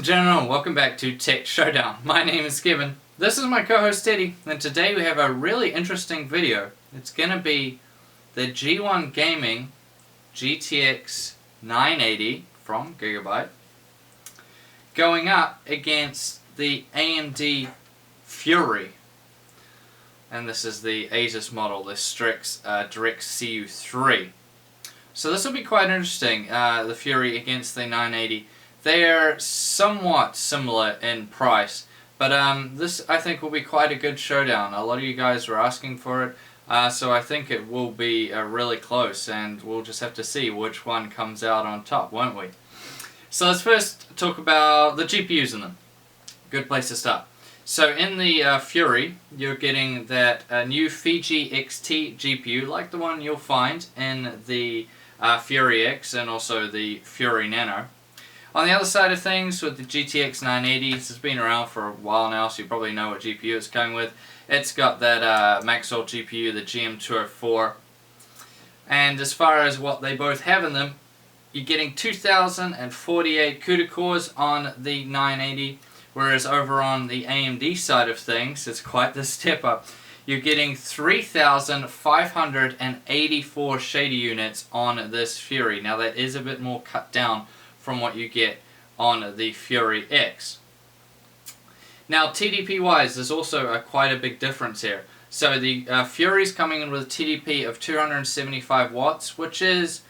and gentlemen, welcome back to Tech Showdown. My name is Kevin. This is my co-host Teddy, and today we have a really interesting video. It's going to be the G1 Gaming GTX980 from Gigabyte going up against the AMD Fury. And this is the Asus model, the Strix Direct CU3. So this will be quite interesting, the Fury against the 980. They're somewhat similar in price, but this I think will be quite a good showdown. A lot of you guys were asking for it, so I think it will be really close, and we'll just have to see which one comes out on top, won't we? So let's first talk about the GPUs in them. Good place to start. So in the Fury, you're getting that new Fiji XT GPU, like the one you'll find in the Fury X and also the Fury Nano. On the other side of things, with the GTX980, this has been around for a while now, so you probably know what GPU it's going with. It's got that Maxwell GPU, the GM204. And as far as what they both have in them, you're getting 2048 CUDA cores on the 980, whereas over on the AMD side of things, it's quite the step up. You're getting 3,584 shader units on this Fury. Now that is a bit more cut down from what you get on the Fury X. Now TDP wise, there's also quite a big difference here. So the Fury's coming in with a TDP of 275 watts, which is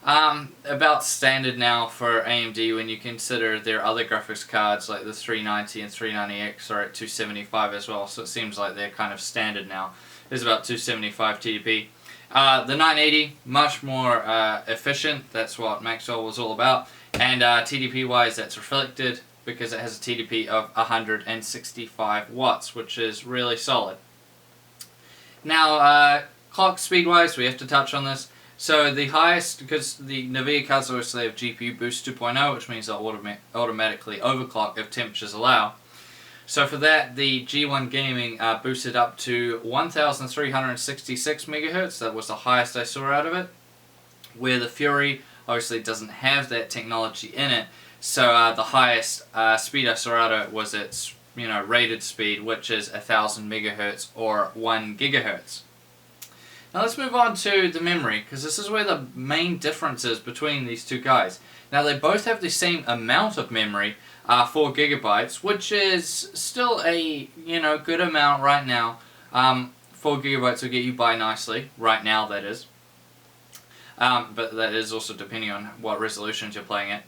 about standard now for AMD when you consider their other graphics cards like the 390 and 390X are at 275 as well, so it seems like they're kind of standard now. It's about 275 TDP. The 980, much more efficient, that's what Maxwell was all about, and TDP wise that's reflected because it has a TDP of 165 watts, which is really solid. Now clock speed wise, we have to touch on this. So the highest, because the NVIDIA cards obviously have GPU Boost 2.0, which means they'll automatically overclock if temperatures allow. So for that, the G1 Gaming boosted up to 1,366 MHz. That was the highest I saw out of it. Where the Fury obviously doesn't have that technology in it. So the highest speed I saw out of it was its rated speed, which is 1,000 MHz or 1 GHz. Now let's move on to the memory, because this is where the main difference is between these two guys. Now they both have the same amount of memory, 4 gigabytes, which is still a good amount right now. 4 gigabytes will get you by nicely, right now that is. But that is also depending on what resolutions you're playing at.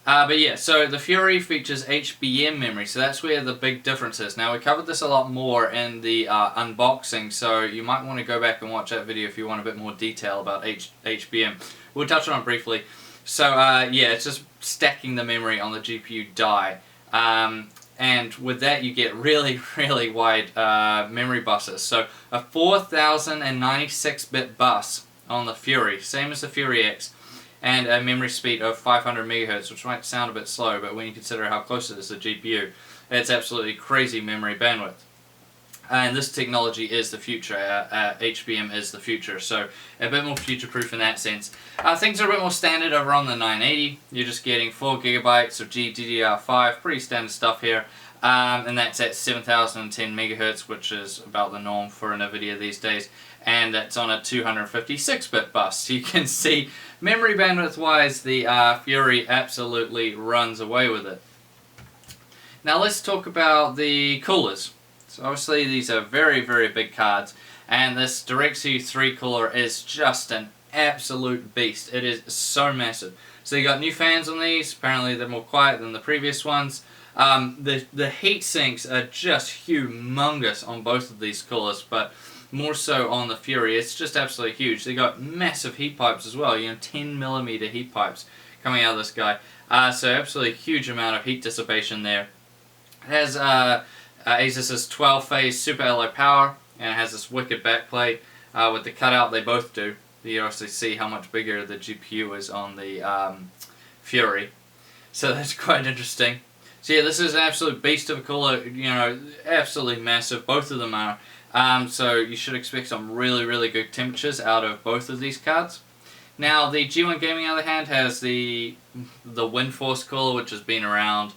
But yeah, so the Fury features HBM memory, so that's where the big difference is. Now we covered this a lot more in the unboxing, so you might want to go back and watch that video if you want a bit more detail about HBM. We'll touch on it briefly. So yeah, it's just stacking the memory on the GPU die. And with that you get really, really wide memory buses. So a 4096-bit bus on the Fury, same as the Fury X. And a memory speed of 500 MHz, which might sound a bit slow, but when you consider how close it is to the GPU, it's absolutely crazy memory bandwidth. And this technology is the future, HBM is the future, so a bit more future-proof in that sense. Things are a bit more standard over on the 980. You're just getting 4 gigabytes of GDDR5, pretty standard stuff here. And that's at 7010 MHz, which is about the norm for NVIDIA these days. And that's on a 256-bit bus. So you can see, memory bandwidth-wise, the Fury absolutely runs away with it. Now let's talk about the coolers. So obviously these are very, very big cards, and this Direct CU3 cooler is just an absolute beast. It is so massive. So you got new fans on these. Apparently they're more quiet than the previous ones. The heat sinks are just humongous on both of these coolers, but more so on the Fury. It's just absolutely huge. They got massive heat pipes as well, 10mm heat pipes coming out of this guy. So absolutely huge amount of heat dissipation there. It has Asus's 12-phase Super Alloy power, and it has this wicked backplate with the cutout. They both do. You obviously see how much bigger the GPU is on the Fury. So that's quite interesting. So yeah, this is an absolute beast of a cooler, absolutely massive. Both of them are. So you should expect some really, really good temperatures out of both of these cards. Now the G1 Gaming on the other hand has the WindForce cooler, which has been around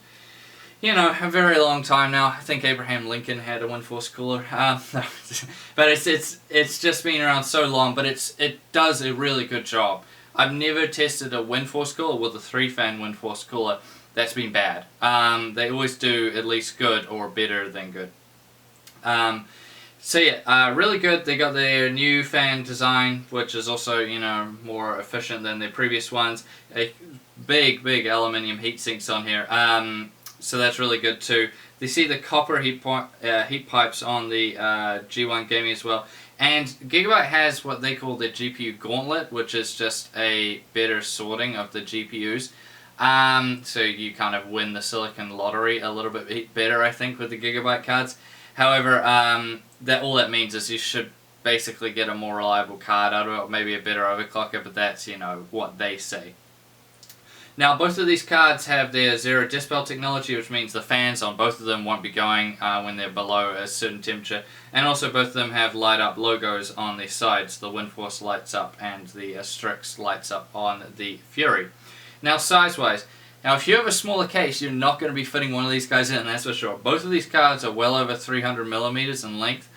you know, a very long time now. I think Abraham Lincoln had a WindForce cooler, no, but it's just been around so long. But it does a really good job. I've never tested a WindForce cooler with a 3-fan WindForce cooler that's been bad. They always do at least good or better than good. So yeah, really good. They got their new fan design, which is also, you know, more efficient than their previous ones. A big aluminium heat sinks on here. So that's really good too. They see the copper heat pipes on the G1 Gaming as well. And Gigabyte has what they call the GPU Gauntlet, which is just a better sorting of the GPUs. So you kind of win the silicon lottery a little bit better, I think, with the Gigabyte cards. However, all that means is you should basically get a more reliable card out of it, maybe a better overclocker, but that's, you know, what they say. Now, both of these cards have their zero decibel technology, which means the fans on both of them won't be going when they're below a certain temperature. And also both of them have light up logos on their sides. The WindForce lights up and the Strix lights up on the Fury. Now, size-wise, now if you have a smaller case, you're not going to be fitting one of these guys in, that's for sure. Both of these cards are well over 300 millimeters in length.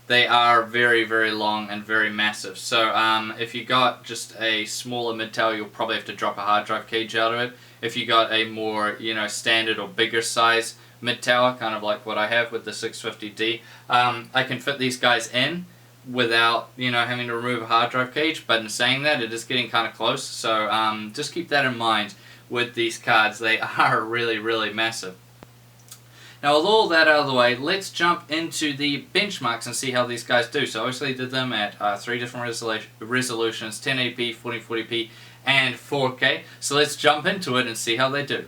They are very long and very massive. So if you got just a smaller mid-tower, you'll probably have to drop a hard drive cage out of it. If you got a more, you know, standard or bigger size mid-tower, kind of like what I have with the 650D, I can fit these guys in without, you know, having to remove a hard drive cage. But in saying that, it is getting kind of close. So just keep that in mind with these cards. They are really massive. Now, with all that out of the way, let's jump into the benchmarks and see how these guys do. So obviously did them at 3 different resolutions, 1080p, 1440p, and 4K. So let's jump into it and see how they do.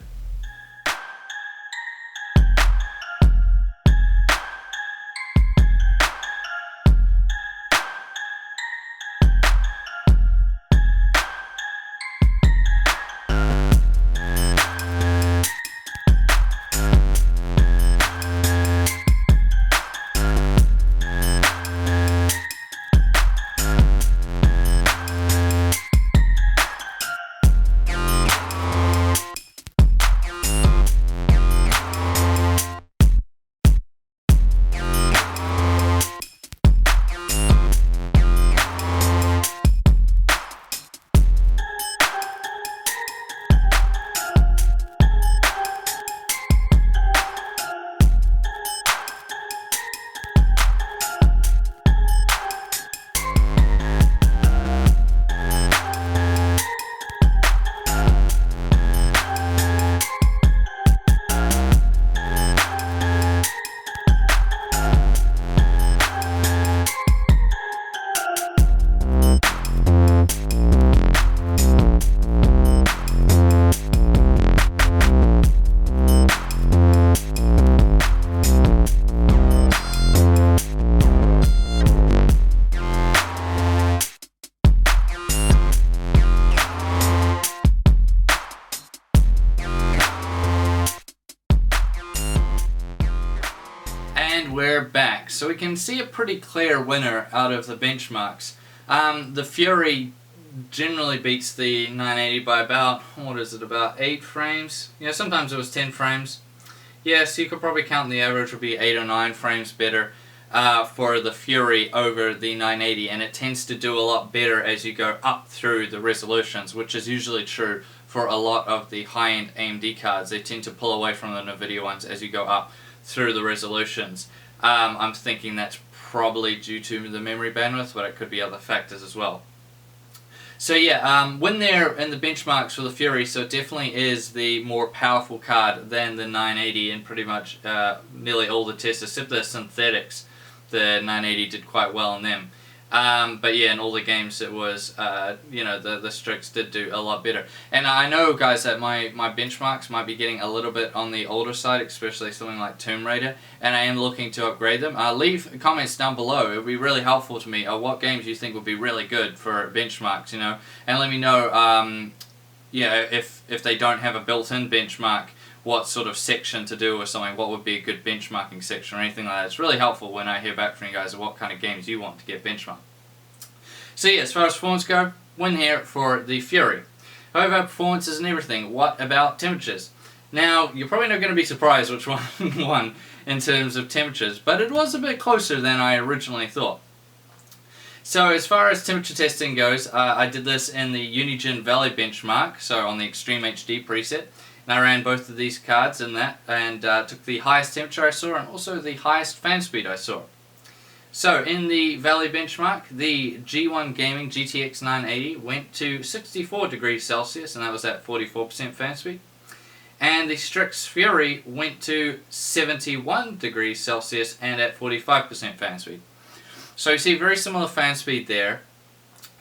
We're back. So we can see a pretty clear winner out of the benchmarks. The Fury generally beats the 980 by about, what is it, about 8 frames? Yeah, sometimes it was 10 frames. Yes, you could probably count the average would be 8 or 9 frames better for the Fury over the 980, and it tends to do a lot better as you go up through the resolutions, which is usually true for a lot of the high-end AMD cards. They tend to pull away from the NVIDIA ones as you go up through the resolutions. I'm thinking that's probably due to the memory bandwidth, but it could be other factors as well. So yeah, when they're in the benchmarks for the Fury, so it definitely is the more powerful card than the 980 in pretty much nearly all the tests, except the synthetics. The 980 did quite well in them. But yeah, in all the games it was, you know, the Strix did do a lot better. And I know, guys, that my benchmarks might be getting a little bit on the older side, especially something like Tomb Raider, and I am looking to upgrade them. Leave comments down below. It would be really helpful to me what games you think would be really good for benchmarks, you know, and let me know, yeah, if they don't have a built-in benchmark, what sort of section to do or something, what would be a good benchmarking section or anything like that. It's really helpful when I hear back from you guys of what kind of games you want to get benchmarked. So yeah, as far as performance go, win here for the Fury. However, performance isn't everything. What about temperatures? Now, you're probably not going to be surprised which one won in terms of temperatures, but it was a bit closer than I originally thought. So as far as temperature testing goes, I did this in the Unigine Valley benchmark, so on the Extreme HD preset, and I ran both of these cards in that, and took the highest temperature I saw and also the highest fan speed I saw. So in the Valley benchmark, the G1 Gaming GTX980 went to 64 degrees Celsius, and that was at 44% fan speed. And the Strix Fury went to 71 degrees Celsius and at 45% fan speed. So you see very similar fan speed there.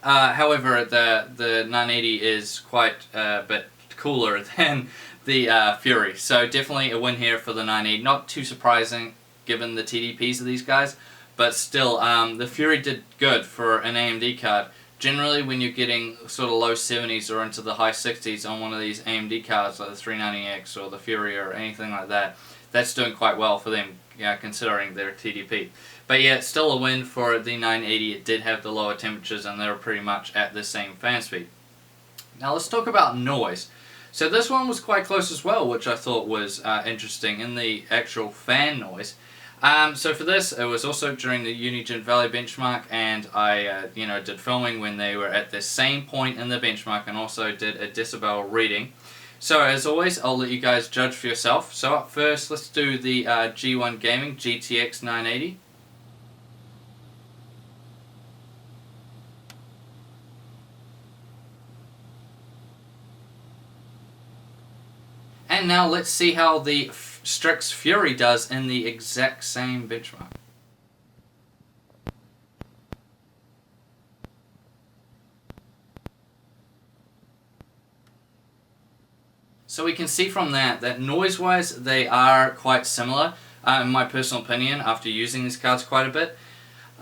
However, the 980 is quite a bit cooler than the Fury. So definitely a win here for the 980. Not too surprising given the TDPs of these guys. But still, the Fury did good for an AMD card. Generally, when you're getting sort of low 70s or into the high 60s on one of these AMD cards, like the 390X or the Fury or anything like that, that's doing quite well for them, considering their TDP. But yeah, it's still a win for the 980. It did have the lower temperatures, and they were pretty much at the same fan speed. Now let's talk about noise. So this one was quite close as well, which I thought was interesting in the actual fan noise. So for this, it was also during the Unigine Valley benchmark, and I did filming when they were at the same point in the benchmark, and also did a decibel reading. So as always, I'll let you guys judge for yourself. So up first, let's do the G1 Gaming GTX980. And now let's see how the Strix Fury does in the exact same benchmark. So we can see from that noise-wise they are quite similar, in my personal opinion, after using these cards quite a bit.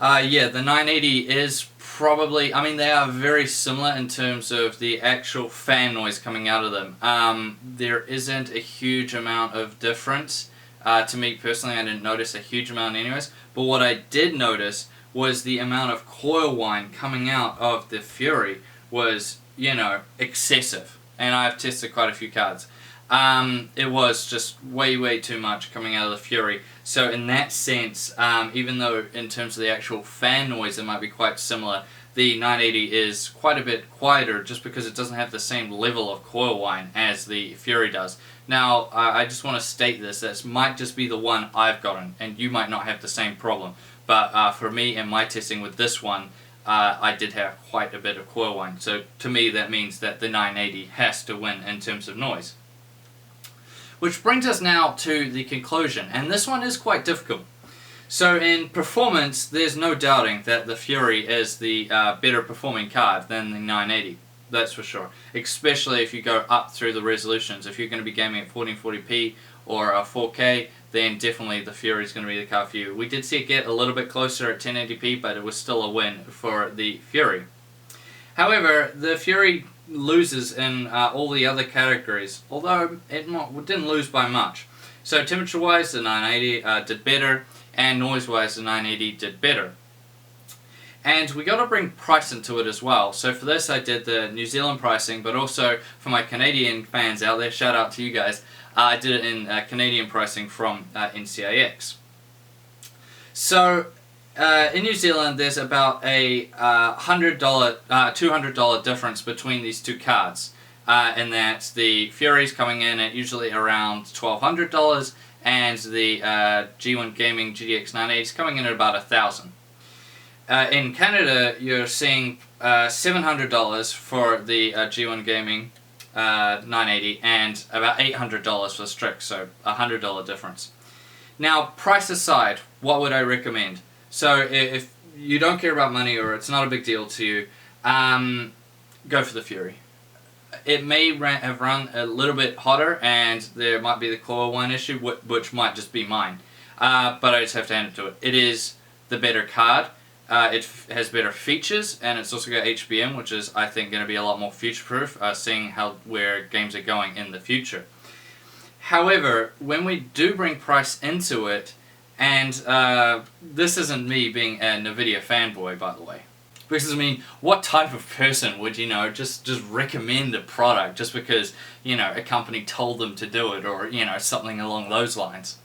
Yeah, the 980 is probably, I mean, they are very similar in terms of the actual fan noise coming out of them. There isn't a huge amount of difference. To me personally, I didn't notice a huge amount anyways, but what I did notice was the amount of coil whine coming out of the Fury was, excessive. And I've tested quite a few cards. It was just way too much coming out of the Fury. So in that sense, even though in terms of the actual fan noise it might be quite similar, the 980 is quite a bit quieter just because it doesn't have the same level of coil whine as the Fury does. Now, I just want to state this might just be the one I've gotten, and you might not have the same problem. But for me and my testing with this one, I did have quite a bit of coil whine. So to me that means that the 980 has to win in terms of noise. Which brings us now to the conclusion, and this one is quite difficult. So in performance, there's no doubting that the Fury is the better performing card than the 980. That's for sure. Especially if you go up through the resolutions. If you're going to be gaming at 1440p or 4K, then definitely the Fury is going to be the card for you. We did see it get a little bit closer at 1080p, but it was still a win for the Fury. However, the Fury loses in all the other categories, although it didn't lose by much. So temperature-wise, the 980 did better, and noise-wise, the 980 did better. And we got to bring price into it as well. So for this I did the New Zealand pricing, but also for my Canadian fans out there, shout out to you guys, I did it in Canadian pricing from NCIX. So in New Zealand there's about a $200 difference between these two cards. In that the Fury's coming in at usually around $1,200, and the G1 Gaming GTX980 is coming in at about $1,000. In Canada, you're seeing $700 for the G1 Gaming 980 and about $800 for Strix, so a $100 difference. Now, price aside, what would I recommend? So if you don't care about money or it's not a big deal to you, go for the Fury. It may have run a little bit hotter, and there might be the coil whine issue, which might just be mine. But I just have to hand it to it. It is the better card. It has better features, and it's also got HBM, which is, I think, going to be a lot more future-proof, seeing where games are going in the future. However, when we do bring price into it, and this isn't me being a NVIDIA fanboy, by the way, Because I mean, what type of person would, you know, just recommend a product just because, you know, a company told them to do it, or, you know, something along those lines?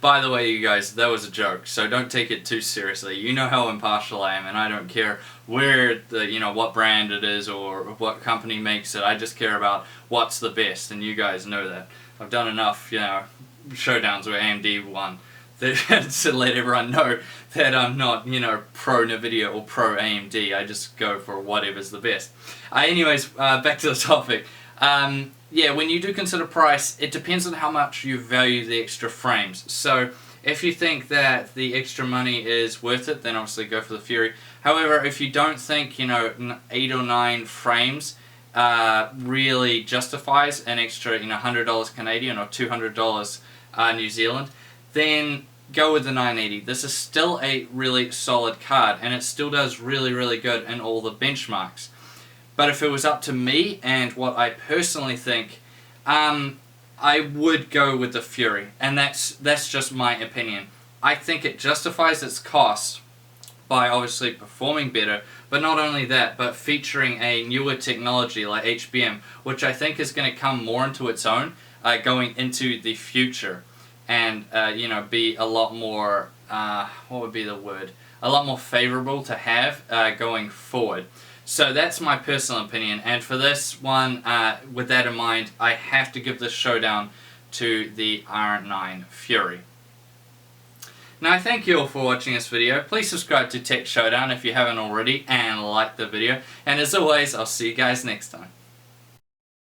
By the way, you guys, that was a joke, so don't take it too seriously. You know how impartial I am, and I don't care where the, you know, what brand it is or what company makes it. I just care about what's the best, and you guys know that. I've done enough, you know, showdowns where AMD won to let everyone know that I'm not, you know, pro NVIDIA or pro AMD. I just go for whatever's the best. Anyways, back to the topic. Yeah, when you do consider price, it depends on how much you value the extra frames. So if you think that the extra money is worth it, then obviously go for the Fury. However, if you don't think, you know, 8 or 9 frames really justifies an extra, you know, $100 Canadian or $200 New Zealand, then go with the 980. This is still a really solid card, and it still does really, really good in all the benchmarks. But if it was up to me and what I personally think, I would go with the Fury, and that's just my opinion. I think it justifies its cost by obviously performing better, but not only that, but featuring a newer technology like HBM, which I think is going to come more into its own going into the future, and you know, be a lot more, what would be the word? A lot more favorable to have going forward. So that's my personal opinion, and for this one, with that in mind, I have to give this showdown to the R9 Fury. Now, I thank you all for watching this video. Please subscribe to Tech Showdown if you haven't already, and like the video. And as always, I'll see you guys next time.